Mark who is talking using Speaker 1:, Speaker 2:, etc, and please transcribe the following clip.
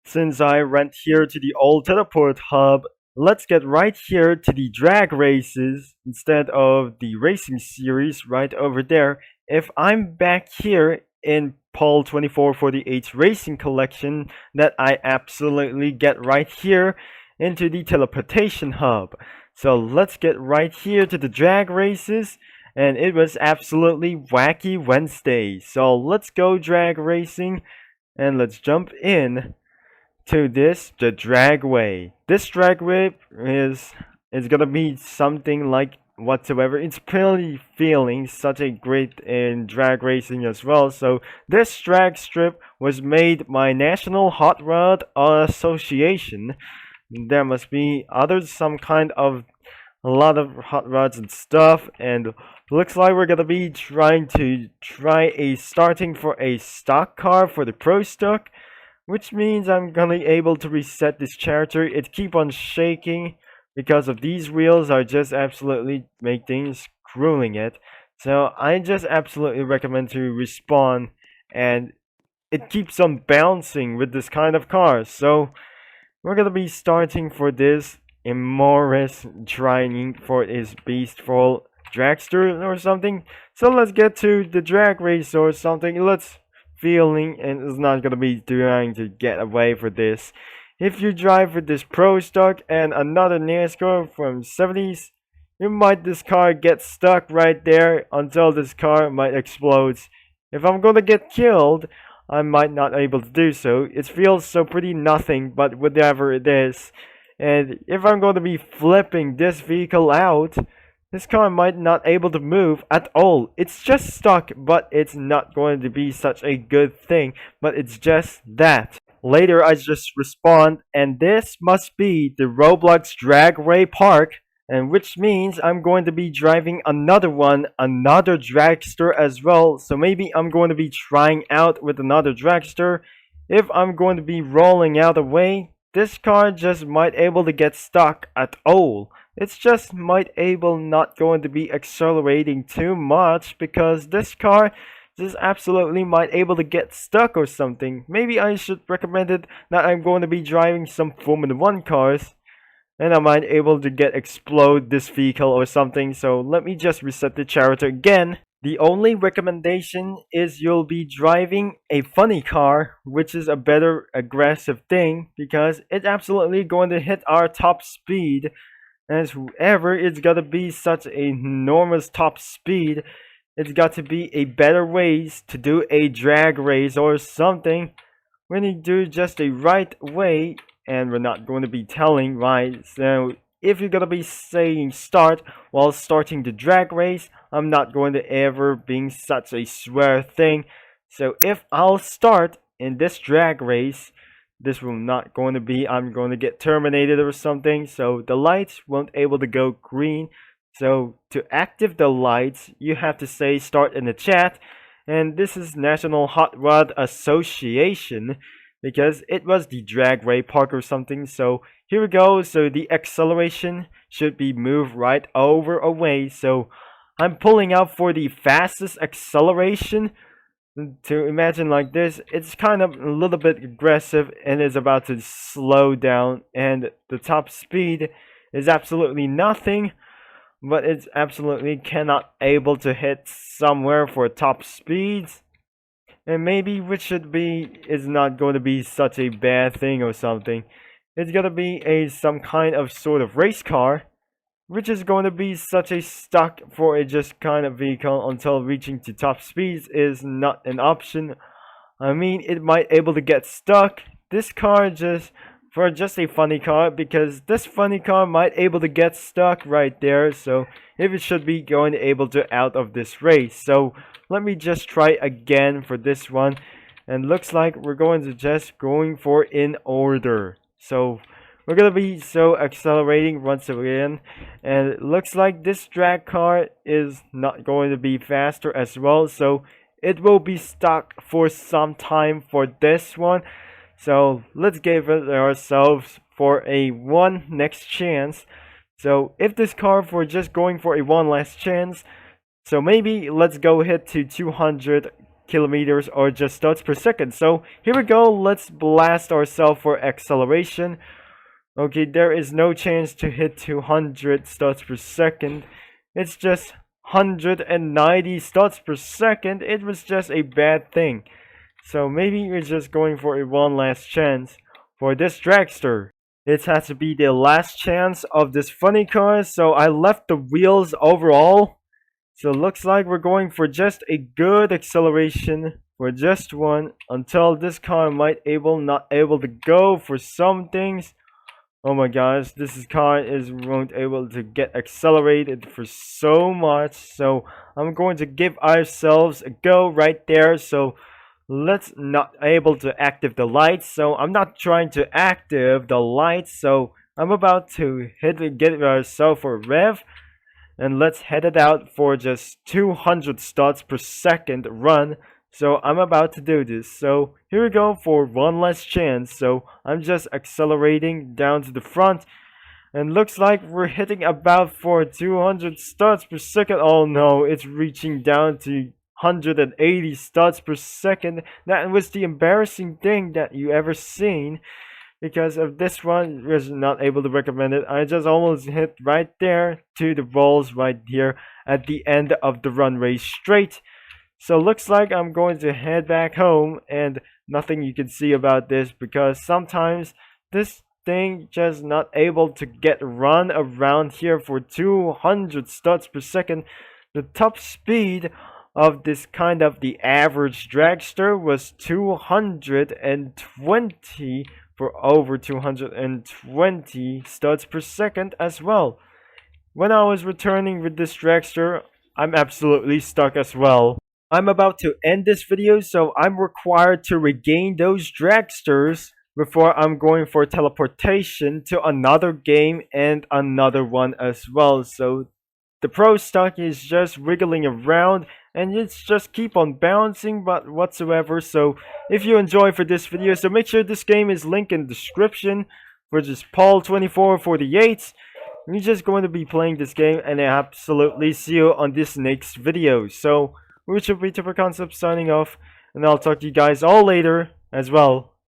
Speaker 1: Since I went here to the old teleport hub, let's get right here to the drag races instead of the racing series right over there. If I'm back here in Paul 2448 Racing Collection, that I absolutely get right here into the teleportation hub. So let's get right here to the drag races, and it was absolutely wacky Wednesday. So let's go drag racing, and let's jump in to the dragway. This dragway is gonna be something like whatsoever. It's really feeling such a great in drag racing as well. So this drag strip was made by National Hot Rod Association. There must be others, some kind of a lot of hot rods and stuff, and looks like we're gonna be trying to starting for a stock car for the pro stock, which means I'm gonna be able to reset this character. It keep on shaking because of these wheels are just absolutely make things screwing it. So I just absolutely recommend to respawn, and it keeps on bouncing with this kind of car. So we're gonna be starting for this Morris trying for his beastful dragster or something. So let's get to the drag race or something. Let's feeling and is not gonna be trying to get away for this. If you drive with this pro stock and another NASCAR from 70s, this car get stuck right there until this car might explode. If I'm gonna get killed, I might not able to do so. It feels so pretty nothing, but whatever it is. And if I'm going to be flipping this vehicle out, this car might not able to move at all. It's just stuck, but it's not going to be such a good thing, but it's just that. Later I just respond, and this must be the ROBLOX Dragway Park, and which means I'm going to be driving another dragster as well. So maybe I'm going to be trying out with another dragster. If I'm going to be rolling out away, this car just might able to get stuck at all. It's just might able not going to be accelerating too much because this car just absolutely might able to get stuck or something. Maybe I should recommend it that I'm going to be driving some Formula 1 cars, and I might able to get explode this vehicle or something. So let me just reset the character again. The only recommendation is you'll be driving a funny car, which is a better aggressive thing because it's absolutely going to hit our top speed. As whoever it's gotta be such a enormous top speed, it's got to be a better ways to do a drag race or something. When you do just a right way, and we're not going to be telling right, so if you're gonna be saying start while starting the drag race, I'm not going to ever being such a swear thing. So if I'll start in this drag race, this will not going to be I'm going to get terminated or something. So the lights won't able to go green. So to active the lights, you have to say start in the chat. And this is National Hot Rod Association, because it was the Dragway Park or something. So here we go. So the acceleration should be moved right over away. So I'm pulling out for the fastest acceleration. To imagine like this, it's kind of a little bit aggressive and is about to slow down, and the top speed is absolutely nothing, but it's absolutely cannot able to hit somewhere for top speeds. And maybe which should be is not going to be such a bad thing or something. It's gonna be some kind of sort of race car, which is going to be such a stuck for a just kind of vehicle until reaching to top speeds is not an option. I mean, it might able to get stuck. This car just for just a funny car, because this funny car might able to get stuck right there. So if it should be going able to out of this race. So let me just try again for this one, and looks like we're going to just going for in order. So we're gonna be so accelerating once again, and it looks like this drag car is not going to be faster as well, so it will be stuck for some time for this one. So let's give it ourselves for a one next chance. So if this car for just going for a one last chance, so maybe let's go hit to 200 kilometers or just studs per second. So here we go. Let's blast ourselves for acceleration. Okay, there is no chance to hit 200 studs per second. It's just 190 studs per second. It was just a bad thing. So maybe we're just going for a one last chance for this dragster. It has to be the last chance of this funny car. So I left the wheels overall. So looks like we're going for just a good acceleration for just one until this car might not able to go for some things. Oh my gosh, this car won't able to get accelerated for so much. So I'm going to give ourselves a go right there. So let's not able to active the lights. So I'm not trying to active the lights. So I'm about to get ourselves for a rev. And let's head it out for just 200 studs per second run. So I'm about to do this. So here we go for one last chance. So I'm just accelerating down to the front. And looks like we're hitting about for 200 studs per second. Oh no, it's reaching down to 180 studs per second. That was the embarrassing thing that you ever seen. Because of this one, was not able to recommend it. I just almost hit right there to the walls right here at the end of the runway straight. So looks like I'm going to head back home, and nothing you can see about this because sometimes this thing just not able to get run around here for 200 studs per second. The top speed of this kind of the average dragster was 220 for over 220 studs per second as well. When I was returning with this dragster, I'm absolutely stuck as well. I'm about to end this video, so I'm required to regain those dragsters before I'm going for teleportation to another game and another one as well. So the pro stock is just wiggling around and it's just keep on bouncing but whatsoever. So if you enjoy for this video, so make sure this game is linked in the description for just Paul2448. We're just going to be playing this game and I absolutely see you on this next video. So we should be Typer Concept signing off, and I'll talk to you guys all later as well.